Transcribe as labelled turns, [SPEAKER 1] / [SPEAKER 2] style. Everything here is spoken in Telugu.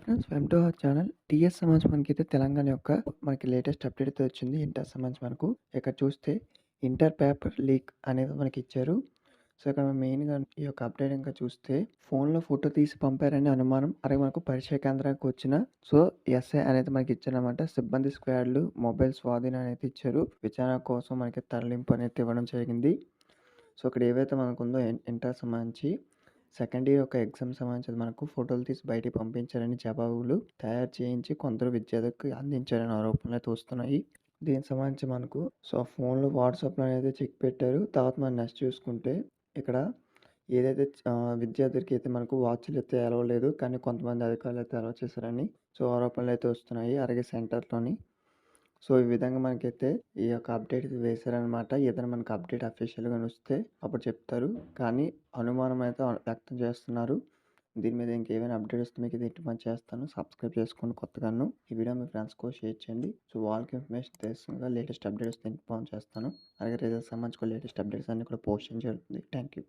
[SPEAKER 1] Friends welcome to our channel. TS Samaj మనకైతే తెలంగాణ యొక్క మనకి లేటెస్ట్ అప్డేట్ అయితే వచ్చింది. ఇంటర్ సమాజ్ మనకు ఇక్కడ చూస్తే ఇంటర్ పేపర్ లీక్ అనేది మనకి ఇచ్చారు. సో ఇక్కడ మెయిన్గా ఈ యొక్క అప్డేట్ ఇంకా చూస్తే ఫోన్లో ఫోటో తీసి పంపారని అనుమానం. అలాగే మనకు పరీక్షా కేంద్రానికి వచ్చిన సో ఎస్ఐ అనేది మనకి ఇచ్చారనమాట. సిబ్బంది స్క్వాడ్లు మొబైల్ స్వాధీనం అనేది ఇచ్చారు. విచారణ కోసం మనకి తరలింపు అనేది ఇవ్వడం జరిగింది. సో ఇక్కడ ఏవైతే మనకుందో ఇంటర్ సంబంధించి సెకండ్ ఇయర్ యొక్క ఎగ్జామ్ సంబంధించి మనకు ఫోటోలు తీసి బయటికి పంపించారని జవాబులు తయారు చేయించి కొందరు విద్యార్థులకు అందించారని ఆరోపణలు అయితే వస్తున్నాయి. దీనికి సంబంధించి మనకు సో ఫోన్లో వాట్సాప్లో అయితే చెక్ పెట్టారు. తర్వాత మనం నెక్స్ట్ చూసుకుంటే ఇక్కడ ఏదైతే విద్యార్థులకి అయితే మనకు వాచ్లు అయితే అలవ్ లేదు, కానీ కొంతమంది అధికారులు అయితే అలవ్ చేశారని సో ఆరోపణలు అయితే వస్తున్నాయి. అలాగే సెంటర్లోని సో ఈ విధంగా మనకైతే ఈ యొక్క అప్డేట్ వేశారనమాట. ఏదైనా మనకు అప్డేట్ అఫీషియల్గా వస్తే అప్పుడు చెప్తారు, కానీ అనుమానం అయితే వ్యక్తం చేస్తున్నారు. దీని మీద ఇంకేమైనా అప్డేట్ వస్తే మీకు ఇది ఇంటిమని చేస్తాను. సబ్స్క్రైబ్ చేసుకోండి కొత్తగాను. ఈ వీడియో మీ ఫ్రెండ్స్కి షేర్ చేయండి. సో వాళ్ళకి ఇన్ఫర్మేషన్ తెలుస్తుందిగా లేటెస్ట్ అప్డేట్స్ ఇన్ఫార్మ్ చేస్తాను. అలాగే రిజల్ట్ సంబంధించిన లేటెస్ట్ అప్డేట్స్ అన్ని కూడా పోస్ట్ చేయడం జరుగుతుంది. Thank you.